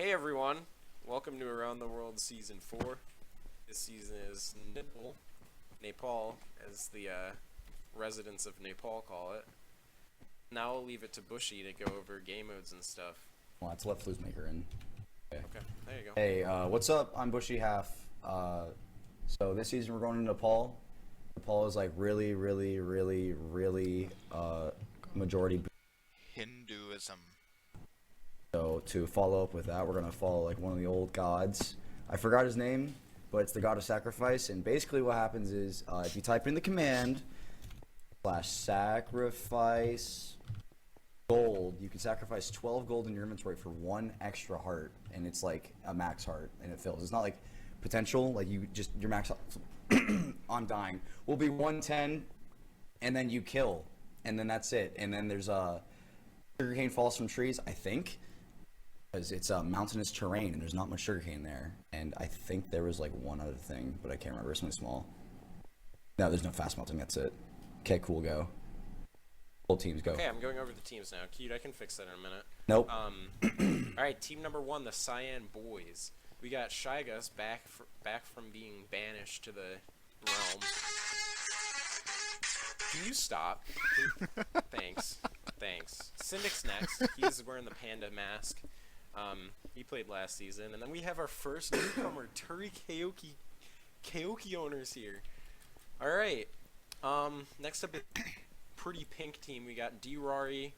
Hey everyone, welcome to Around the World Season 4. This season is Nepal, as the residents of Nepal call it. Now I'll leave it to Bushy to go over game modes and stuff. Well, let's let Fluesmaker in. Okay, there you go. Hey, what's up? I'm Bushy Half. So this season we're going to Nepal. Nepal is like really majority. Hinduism. So to follow up with that, we're gonna follow like one of the old gods. I forgot his name, but it's the god of sacrifice. And basically what happens is if you type in the command /sacrifice gold, you can sacrifice 12 gold in your inventory for 1 extra heart, and it's like a max heart, and it fills. It's not like potential, like you just your max on dying will be 110, and then you kill, and then that's it. And then there's sugarcane falls from trees, I think, because it's a mountainous terrain and there's not much sugarcane there. And I think there was like one other thing, but I can't remember. It's something small. No, there's no fast melting. That's it. Okay, cool. Go. Full teams go. Okay, I'm going over the teams now. Cute, I can fix that in a minute. Nope. Alright, team number 1, the Cyan Boys. We got Shy Gus back from being banished to the realm. Can you stop? Thanks. Syndic's next. He's wearing the panda mask. He played last season. And then we have our first newcomer, Turi Kaoki owners here. Alright. Next up is pretty pink team. We got D-Rory,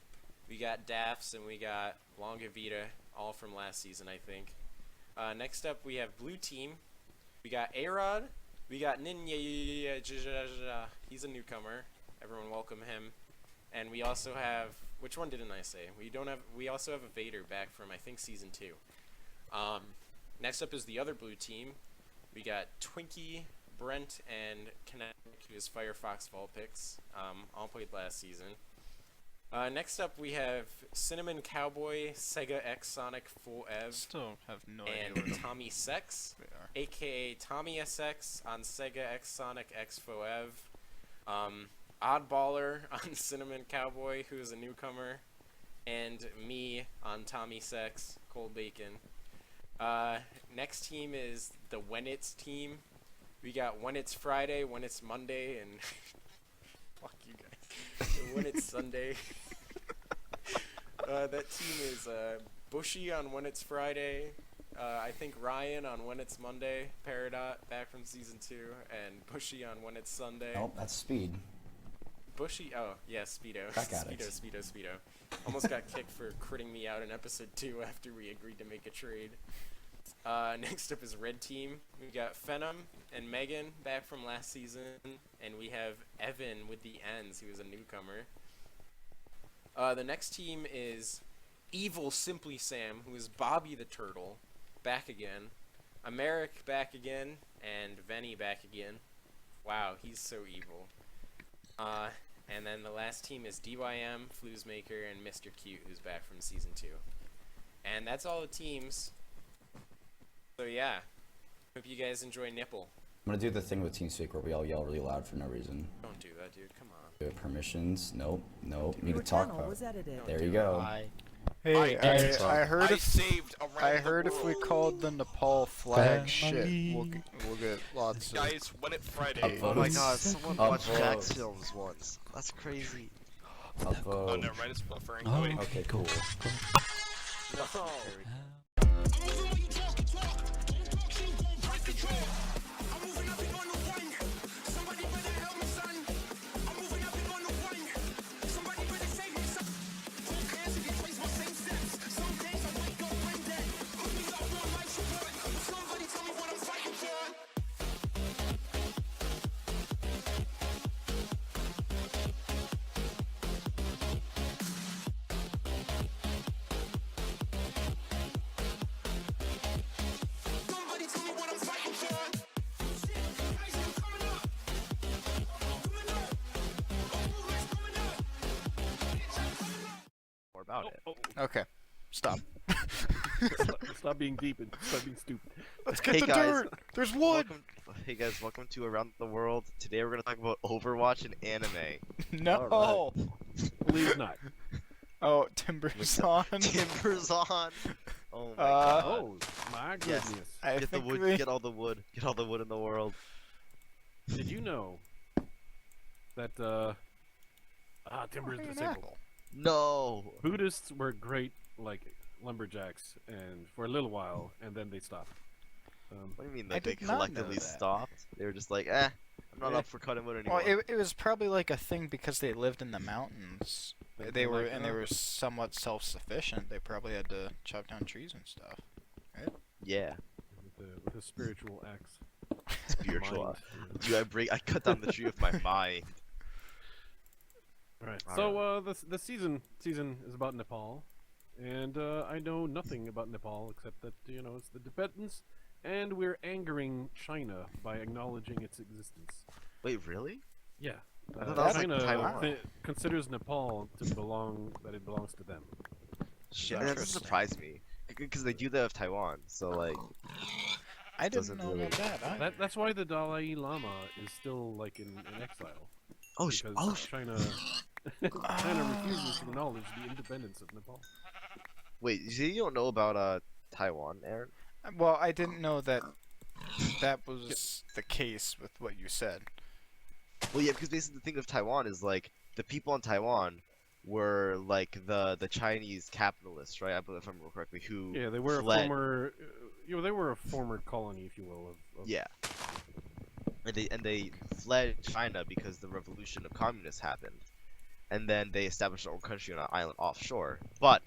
we got Daffs, and we got Longavita, all from last season, I think. Next up we have blue team. We got A-Rod, we got Ninya, he's a newcomer. Everyone welcome him. And we also have, which one didn't I say? We also have a Vader back from, I think, season 2. Next up is the other blue team. We got Twinkie, Brent, and Kinetic, who is Firefox Fall Picks. All played last season. Next up we have Cinnamon Cowboy, Sega X Sonic Full Ev, Still have no idea and what Tommy Sex, they are. aka Tommy SX on Sega X Sonic X Foev. Oddballer on Cinnamon Cowboy, who is a newcomer, and me on Tommy Sex, Cold Bacon. Next team is the When It's team. We got When It's Friday, When It's Monday, and fuck you guys. When It's Sunday. That team is Bushy on When It's Friday. I think Ryan on When It's Monday, Peridot back from season 2, and Bushy on When It's Sunday. Nope, that's speed. Bushy, oh yeah, Speedo. Back at it. Speedo. Almost got kicked for critting me out in episode 2 after we agreed to make a trade. Next up is Red Team. We got Phenom and Megan back from last season, and we have Evan with the Ends, who is a newcomer. The next team is Evil Simply Sam, who is Bobby the Turtle, back again. Americ back again, and Venny back again. Wow, he's so evil. And then the last team is DYM, Fluesmaker, and Mr. Cute, who's back from season 2. And that's all the teams. So yeah, hope you guys enjoy Nipple. I'm gonna do the thing with TeamSpeak where we all yell really loud for no reason. Don't do that, dude. Come on. Do it permissions. Nope. You need to talk about it. There you go. Hey, I heard I saved around if we called the Nepal flag shit, we'll get lots of. Guys, When It's Friday. Upvotes. Oh my god, someone watched Upvotes. Jack's films once. That's crazy. Upvote. Oh, never mind, it's buffering. Oh, wait. Okay, cool. No. More about it. Okay, stop. Stop being deep and stop being stupid. Let's get Hey the guys, dirt. There's wood. Hey guys, welcome to Around the World. Today we're gonna talk about Overwatch and anime. No. Please not. Oh, Timber's on. Timber's on. Oh my god. Oh my Yes. goodness! I Get the think wood. we- Get all the wood. Get all the wood in the world. Did you know that timber is An disabled? apple. No. Buddhists were great like lumberjacks, and for a little while, and then they stopped. What do you mean? I Like they did not know collectively that. stopped? They were just like, I'm not Yeah. up for cutting wood anymore. Well, it was probably like a thing because they lived in the mountains. They They were like, and they were somewhat self-sufficient. They probably had to chop down trees and stuff. Yeah. with a spiritual axe. Spiritual. Mind. Dude, I cut down the tree with my mind. Alright, All so the season is about Nepal, and I know nothing about Nepal except that it's the Tibetans, and we're angering China by acknowledging its existence. Wait, really? Yeah, I thought that was like China Taiwan. considers Nepal to belongs to them. Shit, that doesn't Interesting. surprise me. Because they do that with Taiwan, so like, I didn't Doesn't know really- about that. either. That's why the Dalai Lama is still like in exile. Because China refuses to acknowledge the independence of Nepal. wait, you don't know about Taiwan, Aaron? Well, I didn't know that that was the case with what you said. Well, yeah, because basically the thing with Taiwan is like the people in Taiwan were like the Chinese capitalists, right? I believe if I remember correctly, who Yeah, they were fled. a former, they were a former colony, if you will, of Yeah. And they fled China because the revolution of communists happened, and then they established their own country on an island offshore. But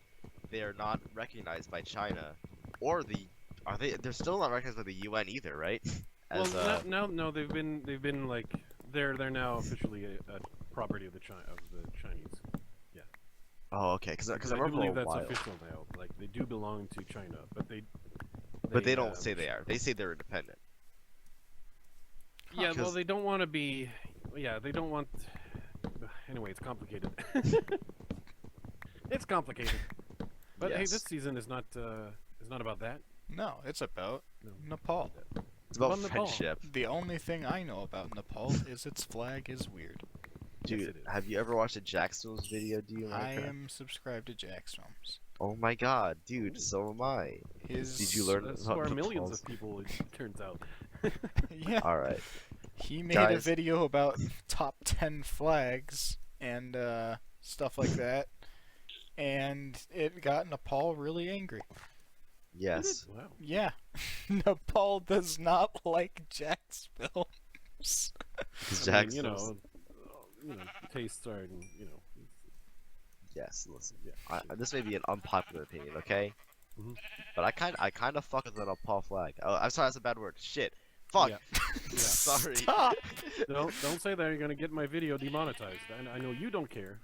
they are not recognized by China, or they're still not recognized by the UN either, right? As well, no, they've been like they're now officially a property of the Chinese. oh, okay, because I do remember believe a that's while, official now. Like they do belong to China, but they don't say they are. They say they're independent. Yeah, well, 'Cause- they don't want to be. Yeah, they don't want. Anyway, it's complicated. It's complicated. But hey, Yes. this season is not about that. No, it's about No. Nepal. It's about Well, Nepal. friendship. The only thing I know about Nepal is its flag is weird. Dude, it is. have you ever watched a Jax Films video? Do you? I Minecraft? am subscribed to Jack's Films. Oh my god, dude, so am I. His Did you learn So about are millions Nepal's- of people. It turns out. Yeah, Alright. he made a Guys. video about top 10 flags and stuff like that, and it got Nepal really angry. Yes. Wow. Yeah, Nepal does not like Jack's Films. Because I Jax mean, Films- tastes are, Yes, listen. Yeah. This may be an unpopular opinion, okay? Mhm. But I kind of fuck with the Nepal flag. Oh, I'm sorry, that's a bad word. Shit. Fuck. Yeah. Sorry. Stop. Don't say that. You're gonna get my video demonetized. I know you don't care,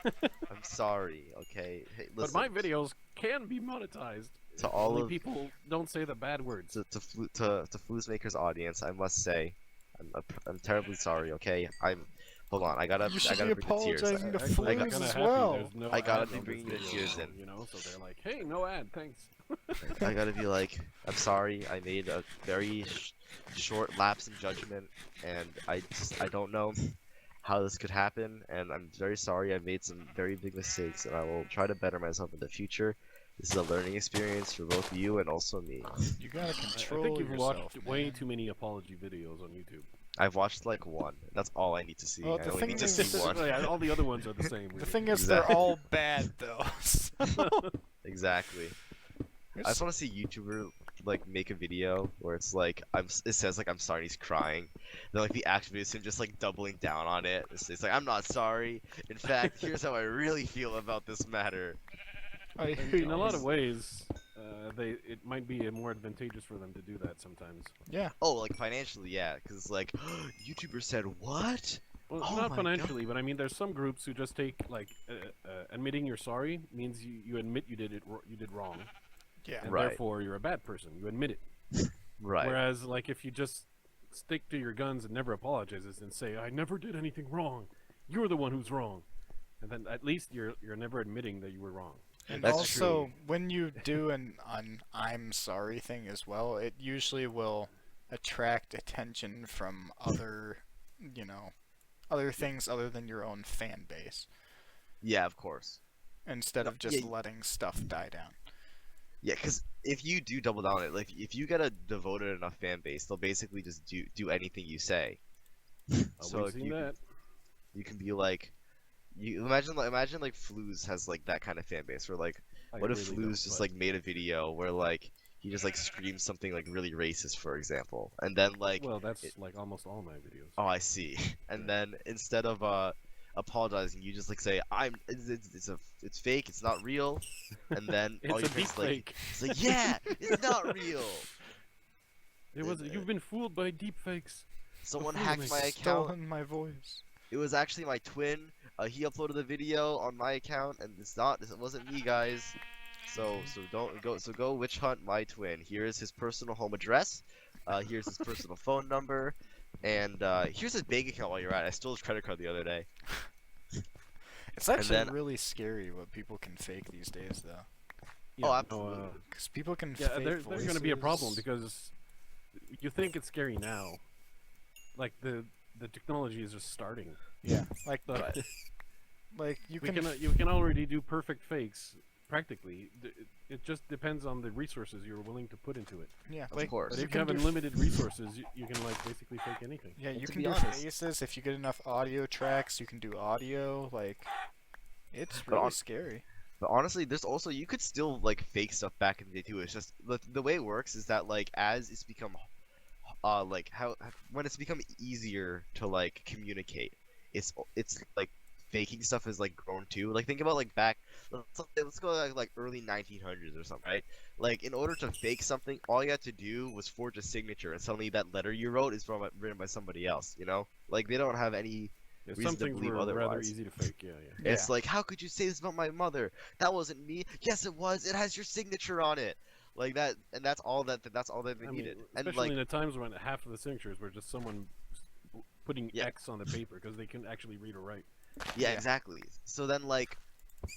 I'm sorry. Okay. Hey, but listen. my videos can be monetized. To all Only of people don't say the bad words. to Flu's Maker's audience, I must say, I'm terribly sorry. Okay. Hold on. I gotta You should be bring the tears. apologizing to Actually, Flus I'm got- kinda as happy well. there's no I gotta ads be on this bringing the video, tears in. so they're like, hey, no ad, thanks. I gotta be like, I'm sorry. I made a very short lapse in judgment, and I don't know how this could happen, and I'm very sorry. I made some very big mistakes, and I will try to better myself in the future. This is a learning experience for both you and also me. You gotta I control think you've yourself, watched way man. too many apology videos on YouTube. I've watched like one. That's all I need to see. Well, I the only thing need to is- see one. Yeah, all the other ones are the same. The really. thing is, Exactly. they're all bad though. So Exactly. I just want to see YouTuber like make a video where it's like it says like I'm sorry, he's crying. Then like the actual video is him just like doubling down on it. It's like I'm not sorry. In fact, here's how I really feel about this matter. I And hate in a lot of these- ways, it might be more advantageous for them to do that sometimes. Yeah, Oh, like financially, yeah, because it's like YouTuber said what? Well, Oh not my financially, but I mean, there's some groups who just take like admitting you're sorry means you admit you did wrong, yeah. and Right. therefore you're a bad person. You admit it. Right. Whereas, like, if you just stick to your guns and never apologizes and say, "I never did anything wrong. You're the one who's wrong," and then at least you're never admitting that you were wrong. And That's also, true. when you do an I'm sorry thing as well, it usually will attract attention from other, other things other than your own fan base, Yeah, of course. instead No, of just yeah, letting stuff die down. Yeah, because if you do double down on it, like if you get a devoted enough fan base, they'll basically just do anything you say. So We've if seen that. you can be like, you imagine like Flues has like that kind of fan base where like, I what if really Flues don't, just but- like made a video where like he just like screams something like really racist, for example, and then like, Well, that's like almost all my videos. oh, I see, and Yeah. then instead of apologizing, you just like say it's fake, it's not real, and then all It's your a deep fans like, fake. it's like, yeah, it's not real. It was. You've been fooled by deep fakes. Someone fool hacked me. my account. Stolen my voice. It was actually my twin. He uploaded the video on my account, and it wasn't me, guys. So go witch hunt my twin. Here's his personal home address. Here's his personal phone number, and here's his bank account while you're at it. I stole his credit card the other day. It's actually then- really scary what people can fake these days, though. Oh, no, absolutely. Because people can Yeah, fake there's going to be a problem voices. because you think it's scary now. Like the technology is just starting. Yeah, like But like you we can. you can already do perfect fakes practically. It just depends on the resources you're willing to put into it. Yeah, Of like course. But you if you have can do unlimited resources, you can like basically fake anything. Yeah, you to can be do honest- faces if you get enough audio tracks. You can do audio. Like, it's But really on- scary. But honestly, there's also you could still like fake stuff back in the day too. It's just the way it works is that like as it's become like when it's become easier to like communicate, it's like faking stuff has like grown too. Like think about like back let's go like early 1900s or something, right? Like in order to fake something, all you had to do was forge a signature, and suddenly that letter you wrote is written by somebody else. You know, like they don't have any. Yeah, Reason some to things believe were rather otherwise. easy to fake. Yeah, yeah. It's like, how could you say this about my mother? That wasn't me. Yes, it was. It has your signature on it. Like that, and that's all that they I mean, needed. And especially like, in the times when half of the signatures were just someone putting Yeah. X on the paper because they can actually read or write. yeah, Yeah. exactly. So then like,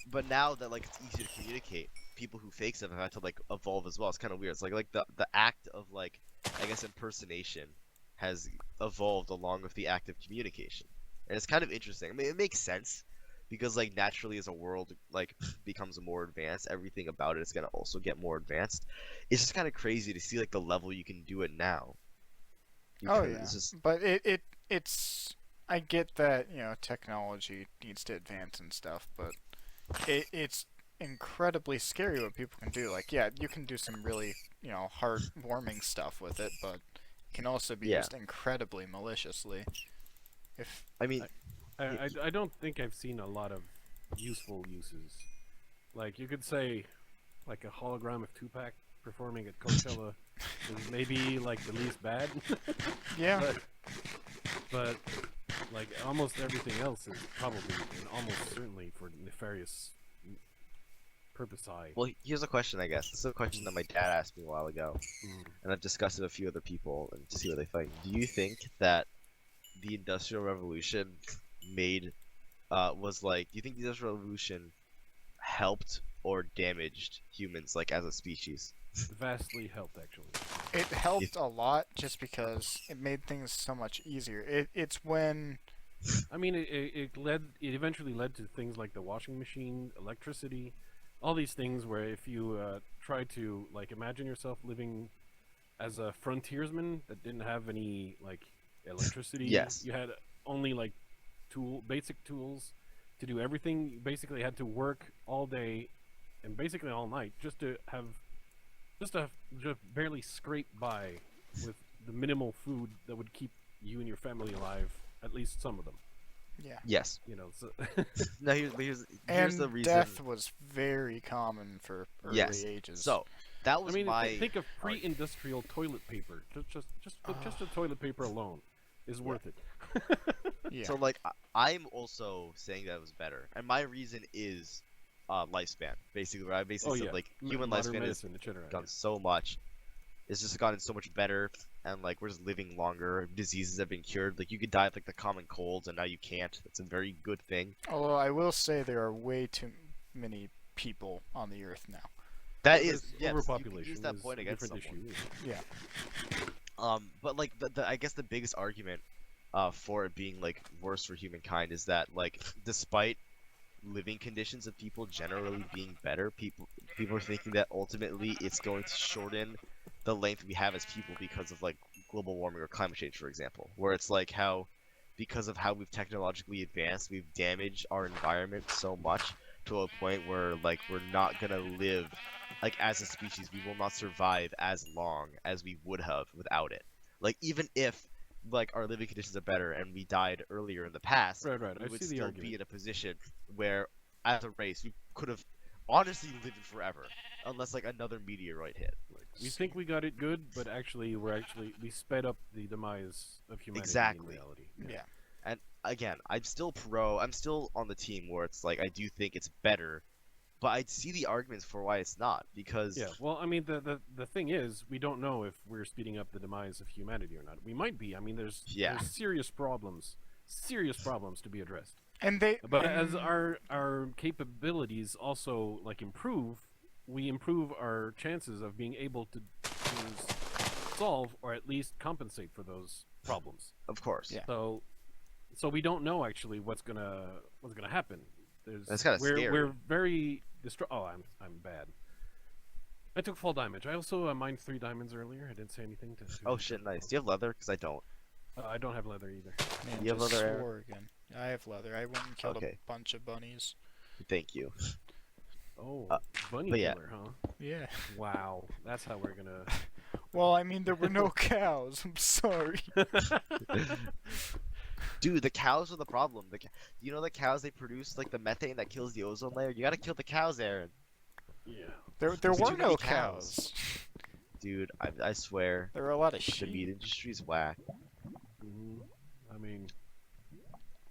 but now that like it's easier to communicate, people who fake stuff have had to like evolve as well. It's kind of weird. It's like the act of like, I guess impersonation has evolved along with the act of communication, and it's kind of interesting. I mean, it makes sense because like naturally as a world like becomes more advanced, everything about it is gonna also get more advanced. It's just kind of crazy to see like the level you can do it now. Oh Because yeah, it's just but it's. I get that technology needs to advance and stuff, but it's incredibly scary what people can do. Like, yeah, you can do some really heartwarming stuff with it, but it can also be Yeah. used incredibly maliciously. If I mean, I don't think I've seen a lot of useful uses. Like you could say, like a hologram of Tupac performing at Coachella is maybe like the least bad. yeah, but like almost everything else is probably and almost certainly for nefarious purpose. well, here's a question. I guess this is a question that my dad asked me a while ago, Mm. and I've discussed it with a few other people and to see what they think. Do you think that the Industrial Revolution made was like? Do you think the Industrial Revolution helped or damaged humans like as a species? Vastly helped actually. it helped a lot just because it made things so much easier. It's when I mean, it eventually led to things like the washing machine, electricity, all these things where if you try to like imagine yourself living as a frontiersman that didn't have any like electricity, Yes. you had only like basic tools to do everything. You basically had to work all day and basically all night just to just barely scrape by with the minimal food that would keep you and your family alive, at least some of them. yeah. Yes. You know, so No, here's And the reason. death was very common for early Yes. ages. So that I was mean, my. think of pre-industrial toilet paper. Just the toilet paper alone is worth it. yeah. So like I'm also saying that it was better, and my reason is lifespan. Basically, where I basically said like human Modern lifespan has medicine, etc. gone so much. It's just gotten so much better, and like we're just living longer. Diseases have been cured. Like you could die of like the common colds, and now you can't. It's a very good thing. Although I will say there are way too many people on the earth now. That There's is yes. You can overpopulation. use that is point a against different someone. issue. Yeah. But like I guess the biggest argument for it being like worse for humankind is that like despite living conditions of people generally being better. People are thinking that ultimately it's going to shorten the length we have as people because of like global warming or climate change, for example. Where it's like how, because of how we've technologically advanced, we've damaged our environment so much to a point where like we're not gonna live, like as a species, we will not survive as long as we would have without it. Like even if like our living conditions are better and we died earlier in the past, Right. we I would see the still argument. be in a position where as a race we could have honestly lived forever unless like another meteorite hit. We think we got it good, but actually we sped up the demise of humanity Exactly. in reality. Yeah. And again, I'm still on the team where it's like I do think it's better, but I see the arguments for why it's not, because Yeah. Well, I mean, the thing is, we don't know if we're speeding up the demise of humanity or not. We might be. I mean, there's serious problems to be addressed. And they, But as our capabilities also like improve, we improve our chances of being able to solve or at least compensate for those problems. of course. Yeah. So we don't know actually what's gonna happen. That's kinda scary. We're very Oh, I'm bad. I took full damage. I also mined 3 diamonds earlier. I didn't say anything to. Oh shit, nice. Do you have leather? Because I don't. I don't have leather either. Man, You have just leather, Aaron? swore again. I have leather. I went and killed Okay. a bunch of bunnies. Thank you. Oh, Uh, bunny but yeah. killer, huh? Yeah. Wow, that's how we're gonna. Well, I mean, there were no cows. I'm sorry. Dude, the cows are the problem. You know the cows, they produce like the methane that kills the ozone layer? You gotta kill the cows, Aaron. Yeah. There There's were too many no cows. cows. Dude, I swear. There were a lot of The meat sheep. industry's whack. I mean,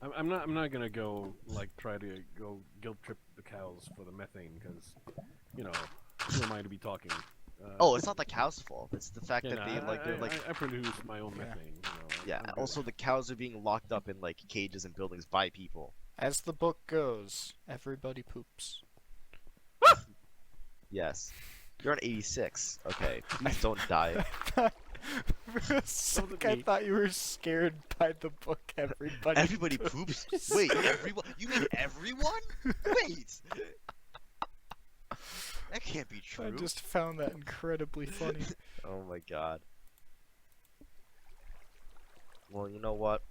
I'm not gonna go like try to go guilt trip the cows for the methane because, you know, who am I to be talking? Oh, it's not the cows' fault. It's the fact Yeah, that no, they're like I produce my own Yeah. methane. You know, yeah. I'm good. Also, the cows are being locked up in like cages and buildings by people. As the book goes, everybody poops. Yes. You're on 86. Okay, please don't die. For a sec, I me. thought you were scared by the book. Everybody. Everybody poops? Wait, everyone? You mean everyone? Wait! That can't be true. I just found that incredibly funny. Oh my god. Well, you know what?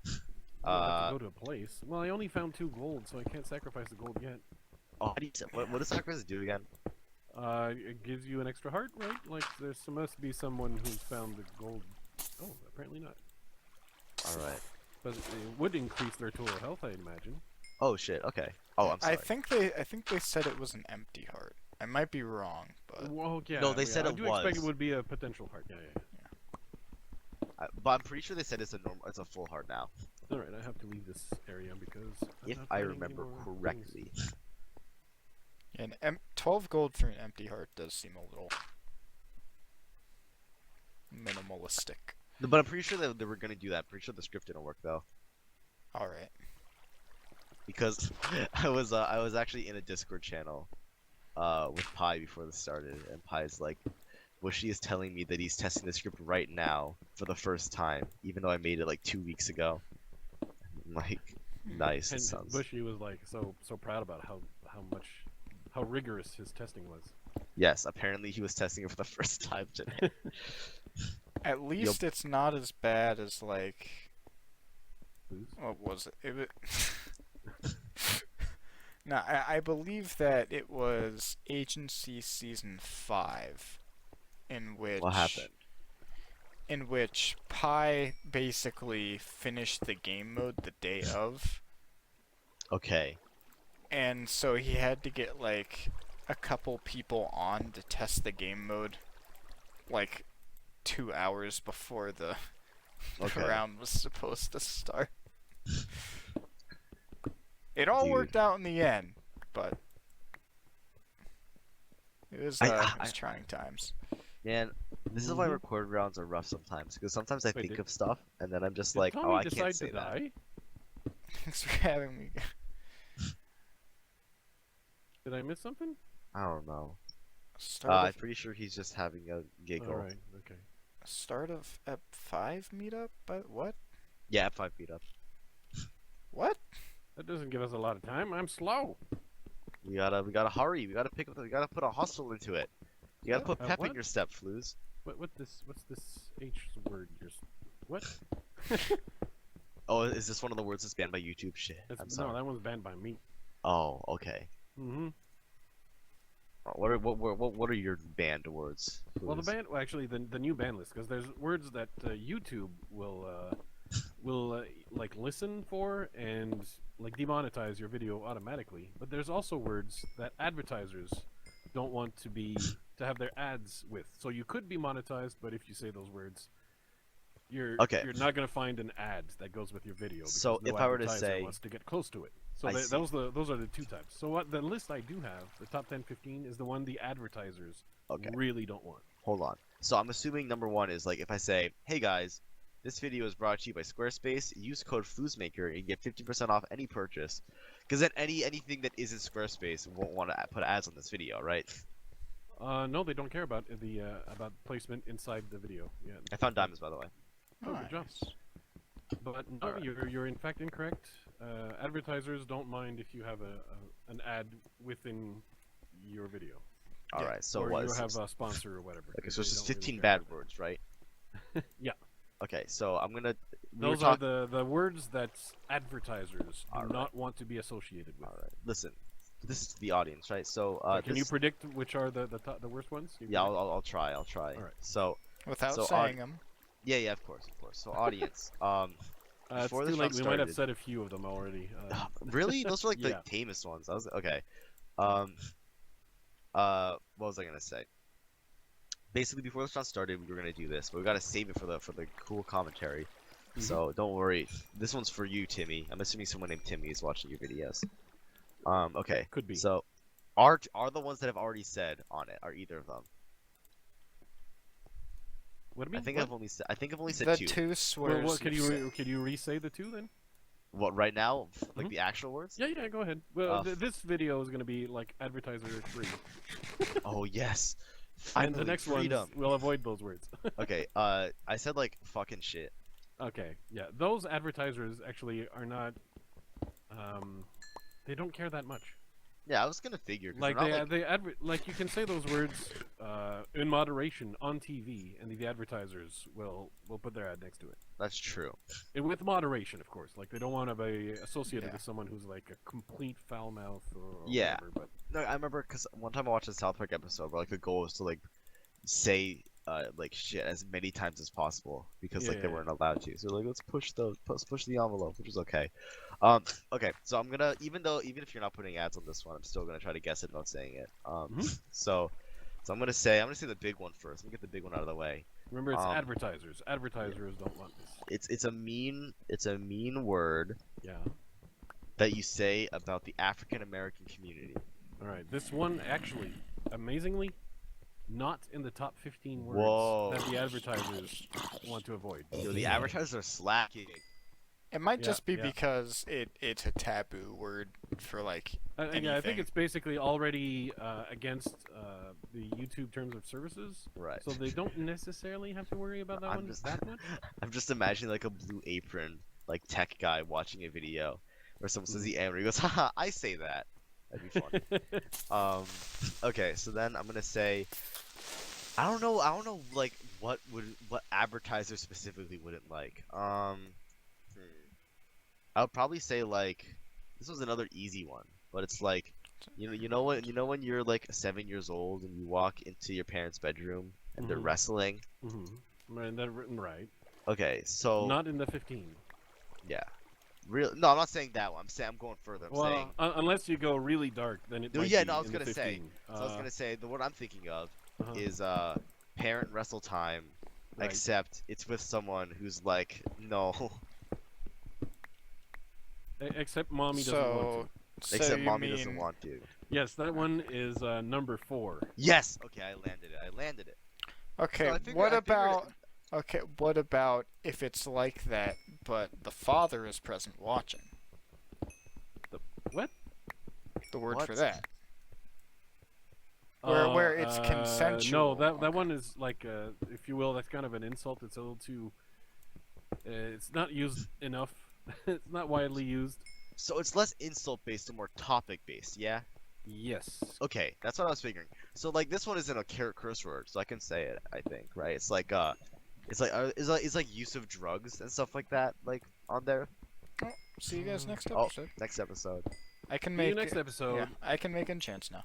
I'll have to go to a place. Well, I only found 2 gold, so I can't sacrifice the gold yet. Oh, what does sacrifice do again? It gives you an extra heart, right? Like, there's supposed to be someone who's found the gold. Oh, apparently not. Alright. But it would increase their total health, I imagine. Oh shit, okay. Oh, I'm sorry. I think they said it was an empty heart. I might be wrong, but Well, yeah. No, they yeah, said I it do expect it was. would be a potential heart. Yeah. But I'm pretty sure they said it's a full heart now. All right, I have to leave this area because I'm If not I finding any remember more correctly. things. an 12 gold for an empty heart does seem a little minimalistic. But I'm pretty sure they were gonna do that. Pretty sure the script didn't work though. All right. Because I was actually in a Discord channel with Pi before this started, and Pi's like, Bushy is telling me that he's testing the script right now for the first time, even though I made it like 2 weeks ago. I'm like, nice. It And sounds. Bushy was like so proud about how rigorous his testing was. Yes, apparently he was testing it for the first time today. At least it's not as bad as like Booze? what was it? No, I believe that it was Agency Season 5, in which What happened? in which Pi basically finished the game mode the day of, Okay. and so he had to get like a couple people on to test the game mode, like 2 hours before the Okay. round was supposed to start. It all Dude. worked out in the end, but it was trying times. Man, this is why Mhm. record rounds are rough sometimes, because sometimes I Wait, think did- of stuff, and then I'm just Did like, Tommy oh, I decide can't say to that. die? Thanks for having me. Did I miss something? I don't know. Start I'm of, pretty sure he's just having a giggle. All right. Okay. start of Ep 5 meetup? But what? Yeah, 5 feet up. What? That doesn't give us a lot of time. I'm slow. We gotta hurry. We gotta pick up. We gotta put a hustle into it. You gotta put pep in what? your step, Flues. What's this H word? What? Oh, is this one of the words that's banned by YouTube? Shit. I'm No, sorry. that one's banned by me. Oh, okay. Mm-hmm. What are your banned words? Well, the Flues? actually the new ban list, because there's words that YouTube will like listen for and like demonetize your video automatically. But there's also words that advertisers don't want to have their ads with. So you could be monetized, but if you say those words, you're not gonna find an ad that goes with your video. Because So no if I were to advertiser say- wants to get close to it. So I see. those are the two types. So what the list I do have, the top 10, 15, is the one the advertisers Okay. really don't want. Hold on. So I'm assuming number one is like if I say, "Hey guys, this video is brought to you by Squarespace. Use code FLUSMAKER and you get 50% off any purchase." Because then anything that isn't Squarespace won't want to put ads on this video, right? No, they don't care about the about placement inside the video. Yeah. I found diamonds, by the way. Oh, good job. Nice. But no, Alright. you're in fact incorrect. Advertisers don't mind if you have an ad within your video, All Yeah. right. So or what? you is have this? a sponsor or whatever. Okay, so it's They just don't really 15 care. bad words, right? Yeah. Okay, so I'm gonna. we were Those are talk- the words that advertisers do Alright. not want to be associated with. All right. Listen, this is the audience, right? So Can you this- predict which are the worst ones? You Yeah, predict? I'll try. I'll try. Alright. So Without So saying them. yeah, of course. So audience, It's before too this late. round We might have started- said a few of them already. really? Those are like the Yeah. tamest ones. I was okay. What was I gonna say? Basically, before this round started, we were gonna do this, but we gotta save it for the cool commentary. Mhm. So don't worry. This one's for you, Timmy. I'm assuming someone named Timmy is watching your videos. Okay. Could be. So, are the ones that have already said on it? Are either of them? What do you I mean? think What? I've only said The two. two swears. Well, could you said. you could you re-say the two then? What right now? Like Mhm. the actual words? Yeah, go ahead. Well, Uh, this video is gonna be like advertiser free, Oh yes. and Finally, the next freedom. ones will avoid those words. Okay. I said like fucking shit. Okay, yeah, those advertisers actually are not. They don't care that much. Yeah, I was gonna figure. 'Cause Like they're not, like you can say those words in moderation on TV, and the advertisers will put their ad next to it. That's true. And with moderation, of course. Like they don't want to be associated Yeah. with someone who's like a complete foul mouth or Yeah. whatever. But No, I remember because one time I watched a South Park episode where like the goal was to like say like shit as many times as possible because like they Yeah. weren't allowed to. So like let's push the envelope, which is okay. Okay, so I'm gonna even if you're not putting ads on this one, I'm still gonna try to guess it without saying it. Mhm. So I'm gonna say the big one first. Let me get the big one out of the way. remember, it's Um, advertisers. Advertisers don't want this. It's a mean word Yeah. that you say about the African American community. All right. This one actually, amazingly, not in the top 15 words Whoa. that the advertisers want to avoid. Yo, the advertisers are slacking. It might Yeah, just be yeah. because it's a taboo word for like. Yeah, I think Anything. it's basically already against the YouTube terms of services, Right. so they don't necessarily have to worry about that I'm one just- that much. I'm just imagining like a Blue Apron like tech guy watching a video where someone says the N word, he goes, haha, I say that. That'd be fun. Okay, so then I'm gonna say I don't know like what advertisers specifically wouldn't like. I would probably say like this was another easy one, but it's like you know when you're like 7 years old and you walk into your parents' bedroom and they're Mhm. wrestling. Right. Okay, so Not in the 15. yeah. No, I'm not saying that one. I'm going further. I'm Well, saying unless you go really dark, then it No, might yeah, be no, I was in the gonna say. 15. So I was gonna say the word I'm thinking of Uh-huh. is parent wrestle time, Right. except it's with someone who's like no, Except mommy doesn't want to. So except you mommy mean, doesn't want to. Yes, that one is number 4. Yes. Okay, I landed it. Okay, I figured- what I figured about? Okay, what about if it's like that, but the father is present watching? What? The word for What? that. Where it's No, consensual. that Okay. one is like, if you will, that's kind of an insult. It's a little too. It's not used enough. It's not widely used. So it's less insult based and more topic based. Yeah. Yes. Okay, that's what I was figuring. So like this one isn't a curse word, so I can say it. I think, right? It's like use of drugs and stuff like that, like on there. See you guys next Oh, episode. next episode. I can See make you next episode. Yeah, I can make enchants now.